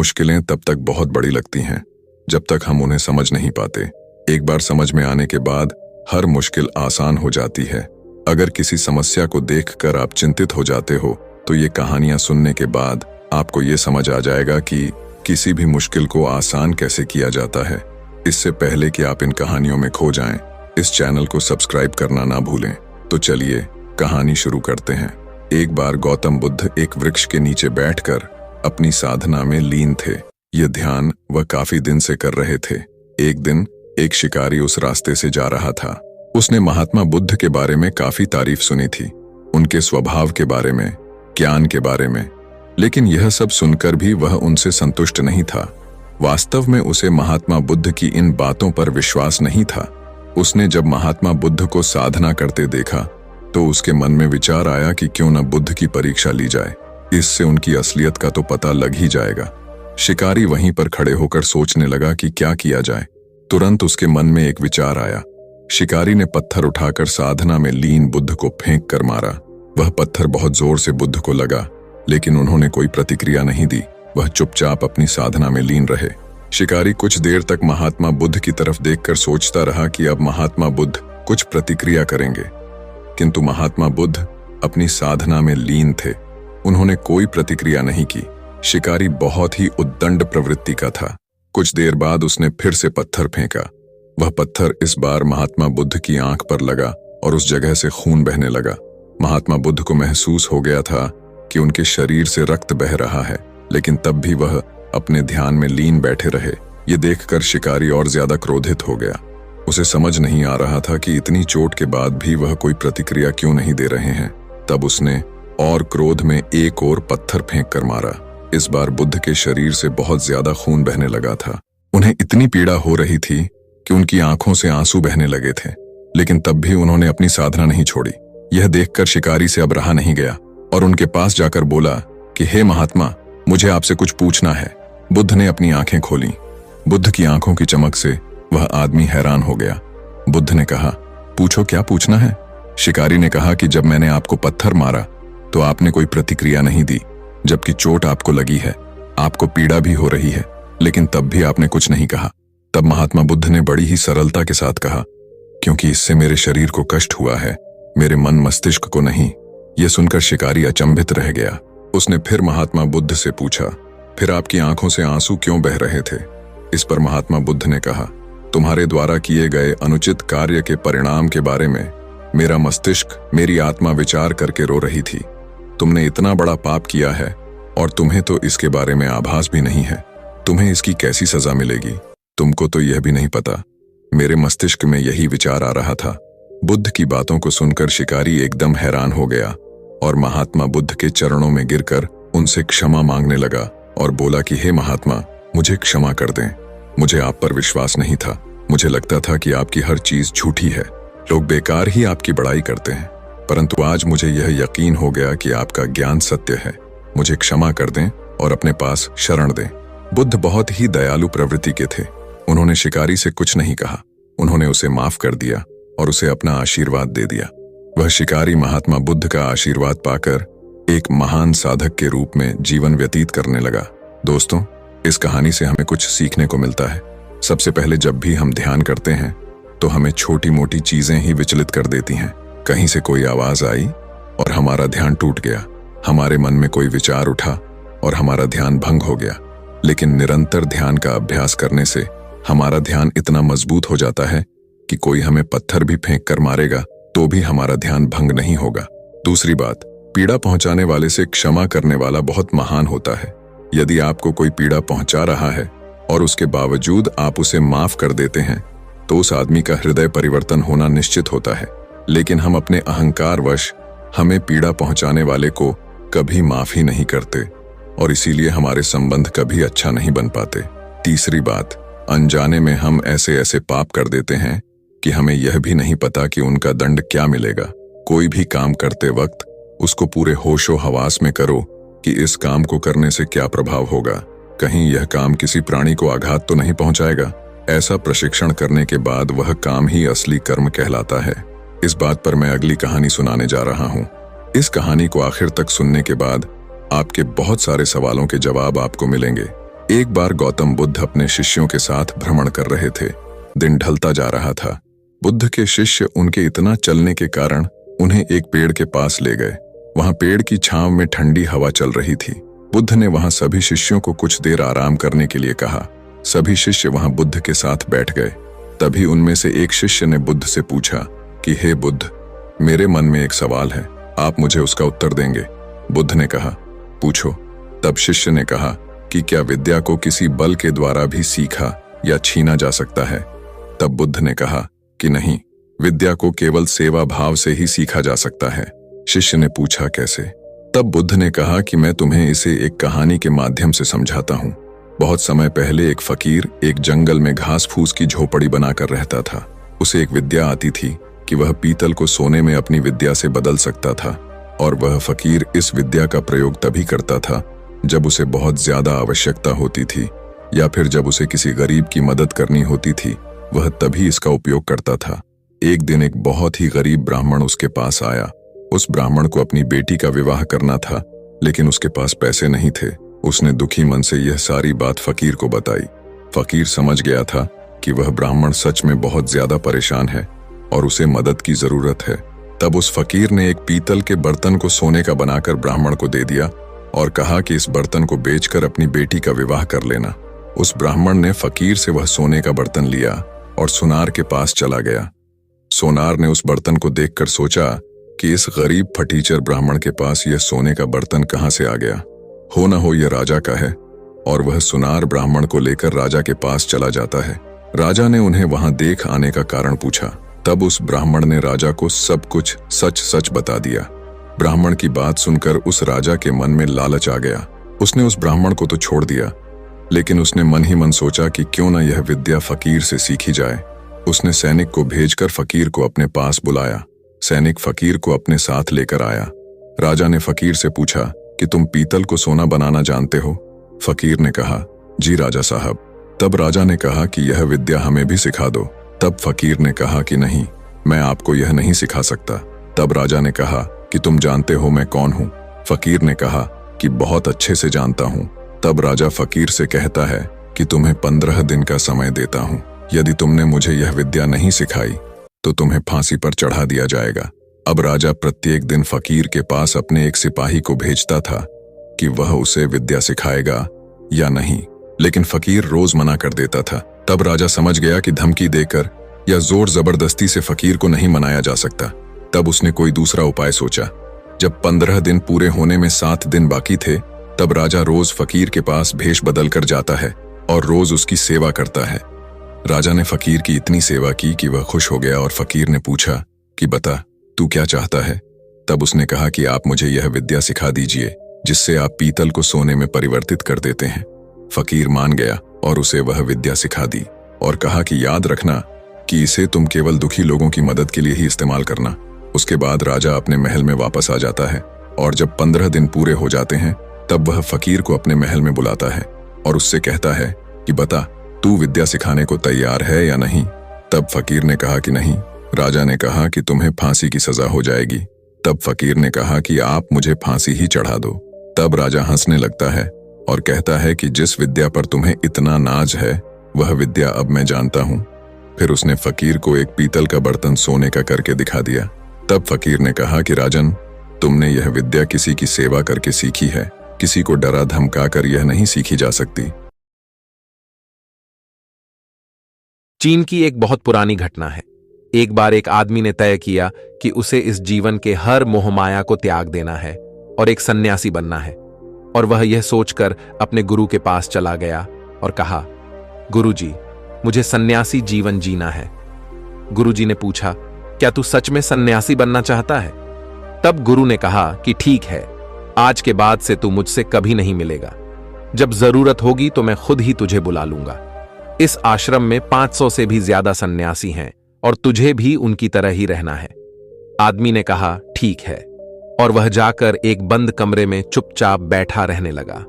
मुश्किलें तब तक बहुत बड़ी लगती हैं जब तक हम उन्हें समझ नहीं पाते। एक बार समझ में आने के बाद हर मुश्किल आसान हो जाती है। अगर किसी समस्या को देखकर आप चिंतित हो जाते हो तो ये कहानियां सुनने के बाद आपको ये समझ आ जाएगा कि किसी भी मुश्किल को आसान कैसे किया जाता है। इससे पहले कि आप इन कहानियों में खो जाएं, इस चैनल को सब्सक्राइब करना ना भूलें। तो चलिए कहानी शुरू करते हैं। एक बार गौतम बुद्ध एक वृक्ष के नीचे बैठकर अपनी साधना में लीन थे। यह ध्यान वह काफी दिन से कर रहे थे। एक दिन एक शिकारी उस रास्ते से जा रहा था। उसने महात्मा बुद्ध के बारे में काफी तारीफ सुनी थी, उनके स्वभाव के बारे में, ज्ञान के बारे में, लेकिन यह सब सुनकर भी वह उनसे संतुष्ट नहीं था। वास्तव में उसे महात्मा बुद्ध की इन बातों पर विश्वास नहीं था। उसने जब महात्मा बुद्ध को साधना करते देखा तो उसके मन में विचार आया कि क्यों न बुद्ध की परीक्षा ली जाए, इससे उनकी असलियत का तो पता लग ही जाएगा। शिकारी वहीं पर खड़े होकर सोचने लगा कि क्या किया जाए। तुरंत उसके मन में एक विचार आया। शिकारी ने पत्थर उठाकर साधना में लीन बुद्ध को फेंक कर मारा। वह पत्थर बहुत जोर से बुद्ध को लगा, लेकिन उन्होंने कोई प्रतिक्रिया नहीं दी। वह चुपचाप अपनी साधना में लीन रहे। शिकारी कुछ देर तक महात्मा बुद्ध की तरफ देखकर सोचता रहा कि अब महात्मा बुद्ध कुछ प्रतिक्रिया करेंगे, किंतु महात्मा बुद्ध अपनी साधना में लीन थे। उन्होंने कोई प्रतिक्रिया नहीं की। शिकारी बहुत ही उद्दंड प्रवृत्ति का था। कुछ देर बाद उसने फिर से पत्थर फेंका। वह पत्थर इस बार महात्मा बुद्ध की आंख पर लगा और उस जगह से खून बहने लगा। महात्मा बुद्ध को महसूस हो गया था कि उनके शरीर से रक्त बह रहा है, लेकिन तब भी वह अपने ध्यान में लीन बैठे रहे। ये देखकर शिकारी और ज्यादा क्रोधित हो गया। उसे समझ नहीं आ रहा था कि इतनी चोट के बाद भी वह कोई प्रतिक्रिया क्यों नहीं दे रहे हैं। तब उसने और क्रोध में एक और पत्थर फेंक कर मारा। इस बार बुद्ध के शरीर से बहुत ज्यादा खून बहने लगा था। उन्हें इतनी पीड़ा हो रही थी कि उनकी आंखों से आंसू बहने लगे थे, लेकिन तब भी उन्होंने अपनी साधना नहीं छोड़ी। यह देखकर शिकारी से अब रहा नहीं गया और उनके पास जाकर बोला कि हे महात्मा, मुझे आपसे कुछ पूछना है। बुद्ध ने अपनी आंखें खोली। बुद्ध की आंखों की चमक से वह आदमी हैरान हो गया। बुद्ध ने कहा, पूछो, क्या पूछना है? शिकारी ने कहा कि जब मैंने आपको पत्थर मारा तो आपने कोई प्रतिक्रिया नहीं दी, जबकि चोट आपको लगी है, आपको पीड़ा भी हो रही है, लेकिन तब भी आपने कुछ नहीं कहा। तब महात्मा बुद्ध ने बड़ी ही सरलता के साथ कहा, क्योंकि इससे मेरे शरीर को कष्ट हुआ है, मेरे मन मस्तिष्क को नहीं। यह सुनकर शिकारी अचंभित रह गया। उसने फिर महात्मा बुद्ध से पूछा, फिर आपकी आंखों से आंसू क्यों बह रहे थे? इस पर महात्मा बुद्ध ने कहा, तुम्हारे द्वारा किए गए अनुचित कार्य के परिणाम के बारे में मेरा मस्तिष्क, मेरी आत्मा विचार करके रो रही थी। तुमने इतना बड़ा पाप किया है और तुम्हें तो इसके बारे में आभास भी नहीं है। तुम्हें इसकी कैसी सजा मिलेगी, तुमको तो यह भी नहीं पता। मेरे मस्तिष्क में यही विचार आ रहा था। बुद्ध की बातों को सुनकर शिकारी एकदम हैरान हो गया और महात्मा बुद्ध के चरणों में गिरकर उनसे क्षमा मांगने लगा और बोला कि हे महात्मा, मुझे क्षमा कर दें। मुझे आप पर विश्वास नहीं था। मुझे लगता था कि आपकी हर चीज झूठी है, लोग बेकार ही आपकी बड़ाई करते हैं, परंतु आज मुझे यह यकीन हो गया कि आपका ज्ञान सत्य है। मुझे क्षमा कर दें और अपने पास शरण दें। बुद्ध बहुत ही दयालु प्रवृत्ति के थे। उन्होंने शिकारी से कुछ नहीं कहा। उन्होंने उसे माफ कर दिया और उसे अपना आशीर्वाद दे दिया। वह शिकारी महात्मा बुद्ध का आशीर्वाद पाकर एक महान साधक के रूप में जीवन व्यतीत करने लगा। दोस्तों, इस कहानी से हमें कुछ सीखने को मिलता है। सबसे पहले जब भी हम ध्यान करते हैं तो हमें छोटी मोटी चीजें ही विचलित कर देती हैं। कहीं से कोई आवाज आई और हमारा ध्यान टूट गया, हमारे मन में कोई विचार उठा और हमारा ध्यान भंग हो गया। लेकिन निरंतर ध्यान का अभ्यास करने से हमारा ध्यान इतना मजबूत हो जाता है कि कोई हमें पत्थर भी फेंक कर मारेगा तो भी हमारा ध्यान भंग नहीं होगा। दूसरी बात, पीड़ा पहुंचाने वाले से क्षमा करने वाला बहुत महान होता है। यदि आपको कोई पीड़ा पहुंचा रहा है और उसके बावजूद आप उसे माफ कर देते हैं तो उस आदमी का हृदय परिवर्तन होना निश्चित होता है। लेकिन हम अपने अहंकारवश हमें पीड़ा पहुंचाने वाले को कभी माफ ही नहीं करते और इसीलिए हमारे संबंध कभी अच्छा नहीं बन पाते। तीसरी बात, अनजाने में हम ऐसे ऐसे पाप कर देते हैं कि हमें यह भी नहीं पता कि उनका दंड क्या मिलेगा। कोई भी काम करते वक्त उसको पूरे होशो हवास में करो कि इस काम को करने से क्या प्रभाव होगा, कहीं यह काम किसी प्राणी को आघात तो नहीं पहुंचाएगा। ऐसा प्रशिक्षण करने के बाद वह काम ही असली कर्म कहलाता है। इस बात पर मैं अगली कहानी सुनाने जा रहा हूं। इस कहानी को आखिर तक सुनने के बाद आपके बहुत सारे सवालों के जवाब आपको मिलेंगे। एक बार गौतम बुद्ध अपने शिष्यों के साथ भ्रमण कर रहे थे। दिन ढलता जा रहा था। बुद्ध के शिष्य उनके इतना चलने के कारण उन्हें एक पेड़ के पास ले गए। वहां पेड़ की छांव में ठंडी हवा चल रही थी। बुद्ध ने वहां सभी शिष्यों को कुछ देर आराम करने के लिए कहा। सभी शिष्य वहां बुद्ध के साथ बैठ गए। तभी उनमें से एक शिष्य ने बुद्ध से पूछा कि हे बुद्ध, मेरे मन में एक सवाल है, आप मुझे उसका उत्तर देंगे? बुद्ध ने कहा, पूछो। तब शिष्य ने कहा कि क्या विद्या को किसी बल के द्वारा भी सीखा या छीना जा सकता है? तब बुद्ध ने कहा कि नहीं, विद्या को केवल सेवा भाव से ही सीखा जा सकता है। शिष्य ने पूछा, कैसे? तब बुद्ध ने कहा कि मैं तुम्हें इसे एक कहानी के माध्यम से समझाता हूँ। बहुत समय पहले एक फकीर एक जंगल में घास फूस की झोपड़ी बनाकर रहता था। उसे एक विद्या आती थी कि वह पीतल को सोने में अपनी विद्या से बदल सकता था, और वह फकीर इस विद्या का प्रयोग तभी करता था जब उसे बहुत ज्यादा आवश्यकता होती थी, या फिर जब उसे किसी गरीब की मदद करनी होती थी, वह तभी इसका उपयोग करता था। एक दिन एक बहुत ही गरीब ब्राह्मण उसके पास आया। उस ब्राह्मण को अपनी बेटी का विवाह करना था, लेकिन उसके पास पैसे नहीं थे। उसने दुखी मन से यह सारी बात फकीर को बताई। फकीर समझ गया था कि वह ब्राह्मण सच में बहुत ज्यादा परेशान है और उसे मदद की जरूरत है। तब उस फकीर ने एक पीतल के बर्तन को सोने का बनाकर ब्राह्मण को दे दिया और कहा कि इस बर्तन को बेचकर अपनी बेटी का विवाह कर लेना। उस ब्राह्मण ने फकीर से वह सोने का बर्तन लिया और सुनार के पास चला गया। सोनार ने उस बर्तन को देखकर सोचा कि इस गरीब फटीचर ब्राह्मण के पास यह सोने का बर्तन कहां से आ गया? हो न हो यह राजा का है। और वह सुनार ब्राह्मण को लेकर राजा के पास चला जाता है। राजा ने उन्हें वहां देख आने का कारण पूछा। तब उस ब्राह्मण ने राजा को सब कुछ सच सच बता दिया। ब्राह्मण की बात सुनकर उस राजा के मन में लालच आ गया। उसने उस ब्राह्मण को तो छोड़ दिया, लेकिन उसने मन ही मन सोचा कि क्यों न यह विद्या फकीर से सीखी जाए। उसने सैनिक को भेजकर फकीर को अपने पास बुलाया। सैनिक फकीर को अपने साथ लेकर आया। राजा ने फकीर से पूछा कि तुम पीतल को सोना बनाना जानते हो? फकीर ने कहा, जी राजा साहब। तब राजा ने कहा कि यह विद्या हमें भी सिखा दो। तब फकीर ने कहा कि नहीं, मैं आपको यह नहीं सिखा सकता। तब राजा ने कहा कि तुम जानते हो मैं कौन हूं? फकीर ने कहा कि बहुत अच्छे से जानता हूं। तब राजा फकीर से कहता है कि तुम्हें 15 दिन का समय देता हूं। यदि तुमने मुझे यह विद्या नहीं सिखाई तो तुम्हें फांसी पर चढ़ा दिया जाएगा। अब राजा प्रत्येक दिन फकीर के पास अपने एक सिपाही को भेजता था कि वह उसे विद्या सिखाएगा या नहीं, लेकिन फकीर रोज मना कर देता था। तब राजा समझ गया कि धमकी देकर या जोर जबरदस्ती से फकीर को नहीं मनाया जा सकता। तब उसने कोई दूसरा उपाय सोचा। जब 15 दिन पूरे होने में 7 दिन बाकी थे, तब राजा रोज फकीर के पास भेष बदल कर जाता है और रोज उसकी सेवा करता है। राजा ने फकीर की इतनी सेवा की कि वह खुश हो गया और फकीर ने पूछा कि बता, तू क्या चाहता है? तब उसने कहा कि आप मुझे यह विद्या सिखा दीजिए जिससे आप पीतल को सोने में परिवर्तित कर देते हैं। फकीर मान गया और उसे वह विद्या सिखा दी और कहा कि याद रखना कि इसे तुम केवल दुखी लोगों की मदद के लिए ही इस्तेमाल करना। उसके बाद राजा अपने महल में वापस आ जाता है और जब 15 दिन पूरे हो जाते हैं तब वह फकीर को अपने महल में बुलाता है और उससे कहता है कि बता, तू विद्या सिखाने को तैयार है या नहीं? तब फकीर ने कहा कि नहीं। राजा ने कहा कि तुम्हें फांसी की सजा हो जाएगी। तब फकीर ने कहा कि आप मुझे फांसी ही चढ़ा दो। तब राजा हंसने लगता है और कहता है कि जिस विद्या पर तुम्हें इतना नाज है वह विद्या अब मैं जानता हूं। फिर उसने फकीर को एक पीतल का बर्तन सोने का करके दिखा दिया। तब फकीर ने कहा कि राजन, तुमने यह विद्या किसी की सेवा करके सीखी है, किसी को डरा धमका कर यह नहीं सीखी जा सकती। चीन की एक बहुत पुरानी घटना है। एक बार एक आदमी ने तय किया कि उसे इस जीवन के हर मोहमाया को त्याग देना है और एक सन्यासी बनना है, और वह यह सोचकर अपने गुरु के पास चला गया और कहा, गुरुजी, मुझे सन्यासी जीवन जीना है। गुरुजी ने पूछा, क्या तू सच में सन्यासी बनना चाहता है? तब गुरु ने कहा कि ठीक है, आज के बाद से तू मुझसे कभी नहीं मिलेगा। जब जरूरत होगी तो मैं खुद ही तुझे बुला लूंगा। इस आश्रम में 500 से भी ज्यादा सन्यासी हैं और तुझे भी उनकी तरह ही रहना है। आदमी ने कहा ठीक है, और वह जाकर एक बंद कमरे में चुपचाप बैठा रहने लगा।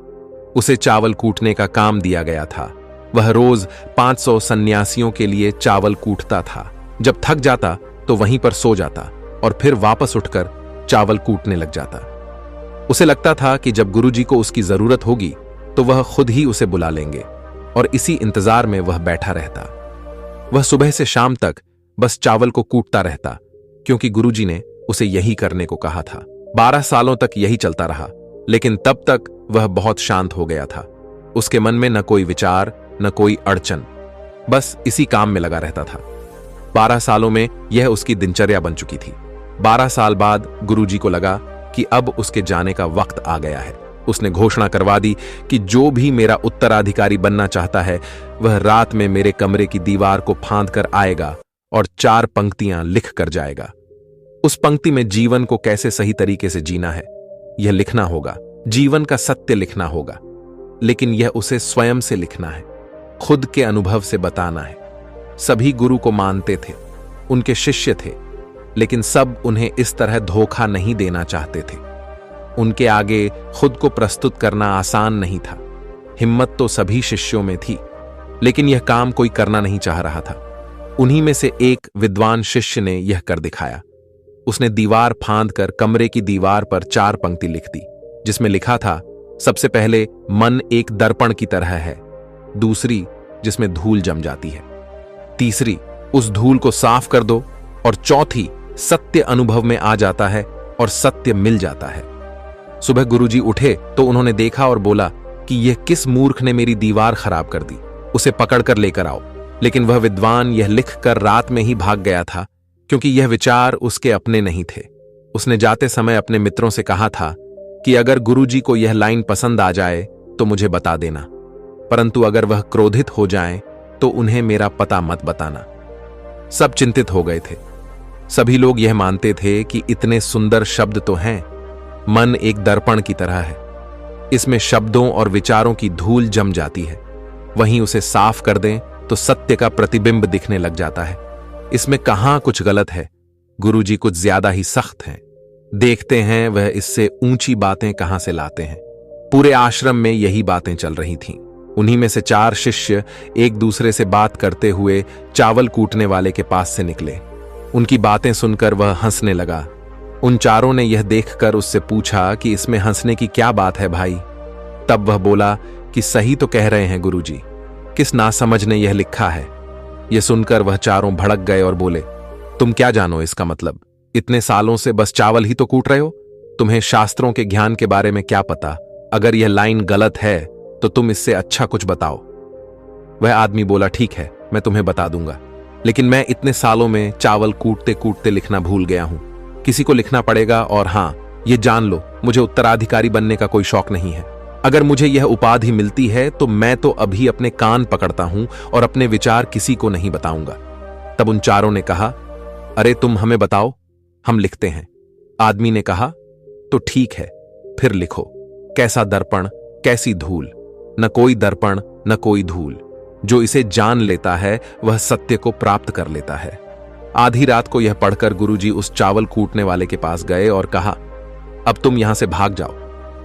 उसे चावल कूटने का काम दिया गया था। वह रोज 500 सन्यासियों के लिए चावल कूटता था। जब थक जाता तो वहीं पर सो जाता और फिर वापस उठकर चावल कूटने लग जाता। उसे लगता था कि जब गुरुजी को उसकी जरूरत होगी तो वह खुद ही उसे बुला लेंगे और इसी इंतजार में वह बैठा रहता। वह सुबह से शाम तक बस चावल को कूटता रहता, क्योंकि गुरुजी ने उसे यही करने को कहा था। 12 सालों तक यही चलता रहा, लेकिन तब तक वह बहुत शांत हो गया था। उसके मन में न कोई विचार, न कोई अड़चन, बस इसी काम में लगा रहता था। 12 सालों में यह उसकी दिनचर्या बन चुकी थी। 12 साल बाद गुरुजी को लगा कि अब उसके जाने का वक्त आ गया है। उसने घोषणा करवा दी कि जो भी मेरा उत्तराधिकारी बनना चाहता है, वह रात में मेरे कमरे की दीवार को फांद कर आएगा और 4 पंक्तियां लिख कर जाएगा। उस पंक्ति में जीवन को कैसे सही तरीके से जीना है, यह लिखना होगा। जीवन का सत्य लिखना होगा, लेकिन यह उसे स्वयं से लिखना है, खुद के अनुभव से बताना है। सभी गुरु को मानते थे, उनके शिष्य थे, लेकिन सब उन्हें इस तरह धोखा नहीं देना चाहते थे। उनके आगे खुद को प्रस्तुत करना आसान नहीं था। हिम्मत तो सभी शिष्यों में थी, लेकिन यह काम कोई करना नहीं चाह रहा था। उन्हीं में से एक विद्वान शिष्य ने यह कर दिखाया। उसने दीवार फांद कर कमरे की दीवार पर 4 पंक्ति लिख दी, जिसमें लिखा था, सबसे पहले मन एक दर्पण की तरह है, दूसरी जिसमें धूल जम जाती है, तीसरी उस धूल को साफ कर दो, और चौथी सत्य अनुभव में आ जाता है और सत्य मिल जाता है। सुबह गुरुजी उठे तो उन्होंने देखा और बोला कि यह किस मूर्ख ने मेरी दीवार खराब कर दी, उसे पकड़कर लेकर आओ। लेकिन वह विद्वान यह लिखकर रात में ही भाग गया था, क्योंकि यह विचार उसके अपने नहीं थे। उसने जाते समय अपने मित्रों से कहा था कि अगर गुरुजी को यह लाइन पसंद आ जाए तो मुझे बता देना, परंतु अगर वह क्रोधित हो जाएं तो उन्हें मेरा पता मत बताना। सब चिंतित हो गए थे। सभी लोग यह मानते थे कि इतने सुंदर शब्द तो हैं, मन एक दर्पण की तरह है, इसमें शब्दों और विचारों की धूल जम जाती है, वहीं उसे साफ कर दें तो सत्य का प्रतिबिंब दिखने लग जाता है। इसमें कहां कुछ गलत है। गुरुजी कुछ ज्यादा ही सख्त हैं। देखते हैं वह इससे ऊंची बातें कहां से लाते हैं। पूरे आश्रम में यही बातें चल रही थीं। उन्हीं में से 4 शिष्य एक दूसरे से बात करते हुए चावल कूटने वाले के पास से निकले। उनकी बातें सुनकर वह हंसने लगा। उन चारों ने यह देखकर उससे पूछा कि इसमें हंसने की क्या बात है भाई। तब वह बोला कि सही तो कह रहे हैं गुरुजी, किस नासमझ ने यह लिखा है। यह सुनकर वह चारों भड़क गए और बोले, तुम क्या जानो इसका मतलब? इतने सालों से बस चावल ही तो कूट रहे हो, तुम्हें शास्त्रों के ज्ञान के बारे में क्या पता? अगर यह लाइन गलत है तो तुम इससे अच्छा कुछ बताओ। वह आदमी बोला, ठीक है, मैं तुम्हें बता दूंगा, लेकिन मैं इतने सालों में चावल कूटते कूटते लिखना भूल गया हूं। किसी को लिखना पड़ेगा, और हां, यह जान लो, मुझे उत्तराधिकारी बनने का कोई शौक नहीं है। अगर मुझे यह उपाधि मिलती है तो मैं तो अभी अपने कान पकड़ता हूं और अपने विचार किसी को नहीं बताऊंगा। तब उन चारों ने कहा, अरे तुम हमें बताओ, हम लिखते हैं। आदमी ने कहा, तो ठीक है, फिर लिखो। कैसा दर्पण, कैसी धूल, न कोई दर्पण न कोई धूल। जो इसे जान लेता है वह सत्य को प्राप्त कर लेता है। आधी रात को यह पढ़कर गुरुजी उस चावल कूटने वाले के पास गए और कहा, अब तुम यहां से भाग जाओ,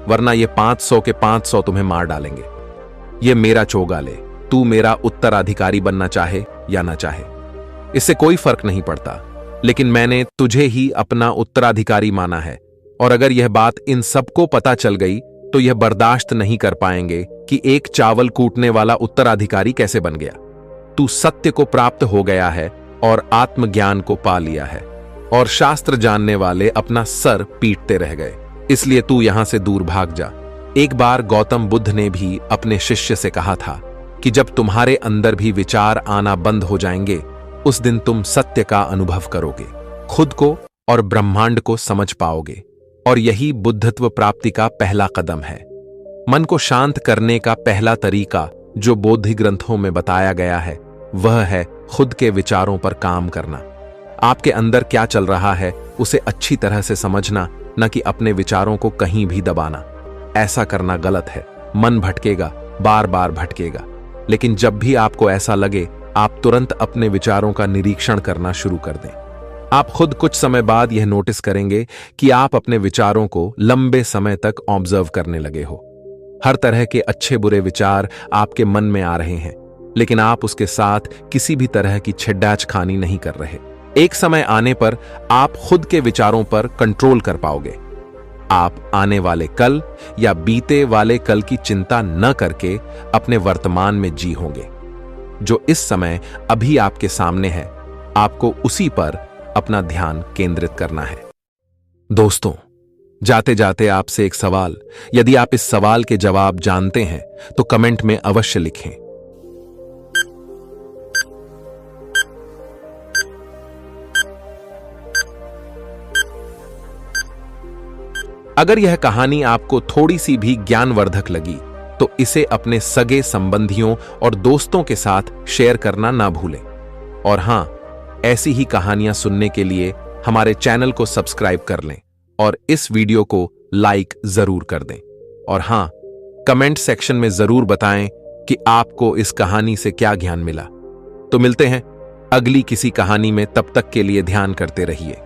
वरना ये 500 के 500 तुम्हें मार डालेंगे। ये मेरा चोगा ले, तू मेरा उत्तराधिकारी बनना चाहे या ना चाहे, इससे कोई फर्क नहीं पड़ता, लेकिन मैंने तुझे ही अपना उत्तराधिकारी माना है, और अगर यह बात इन सबको पता चल गई तो यह बर्दाश्त नहीं कर पाएंगे कि एक चावल कूटने वाला उत्तराधिकारी कैसे बन गया। तू सत्य को प्राप्त हो गया है और आत्मज्ञान को पा लिया है, और शास्त्र जानने वाले अपना सर पीटते रह गए, इसलिए तू यहां से दूर भाग जा। एक बार गौतम बुद्ध ने भी अपने शिष्य से कहा था कि जब तुम्हारे अंदर भी विचार आना बंद हो जाएंगे, उस दिन तुम सत्य का अनुभव करोगे, खुद को और ब्रह्मांड को समझ पाओगे, और यही बुद्धत्व प्राप्ति का पहला कदम है। मन को शांत करने का पहला तरीका जो बौद्ध ग्रंथों में बताया गया है, वह है खुद के विचारों पर काम करना। आपके अंदर क्या चल रहा है उसे अच्छी तरह से समझना, न कि अपने विचारों को कहीं भी दबाना। ऐसा करना गलत है। मन भटकेगा, बार बार भटकेगा, लेकिन जब भी आपको ऐसा लगे, आप तुरंत अपने विचारों का निरीक्षण करना शुरू कर दें। आप खुद कुछ समय बाद यह नोटिस करेंगे कि आप अपने विचारों को लंबे समय तक ऑब्जर्व करने लगे हो। हर तरह के अच्छे बुरे विचार आपके मन में आ रहे हैं, लेकिन आप उसके साथ किसी भी तरह की छेड़छाड़ नहीं कर रहे। एक समय आने पर आप खुद के विचारों पर कंट्रोल कर पाओगे। आप आने वाले कल या बीते वाले कल की चिंता न करके अपने वर्तमान में जी होंगे। जो इस समय अभी आपके सामने है, आपको उसी पर अपना ध्यान केंद्रित करना है। दोस्तों, जाते जाते आपसे एक सवाल, यदि आप इस सवाल के जवाब जानते हैं तो कमेंट में अवश्य लिखें। अगर यह कहानी आपको थोड़ी सी भी ज्ञानवर्धक लगी तो इसे अपने सगे संबंधियों और दोस्तों के साथ शेयर करना ना भूलें। और हां, ऐसी ही कहानियां सुनने के लिए हमारे चैनल को सब्सक्राइब कर लें और इस वीडियो को लाइक जरूर कर दें। और हां, कमेंट सेक्शन में जरूर बताएं कि आपको इस कहानी से क्या ज्ञान मिला। तो मिलते हैं अगली किसी कहानी में, तब तक के लिए ध्यान करते रहिए।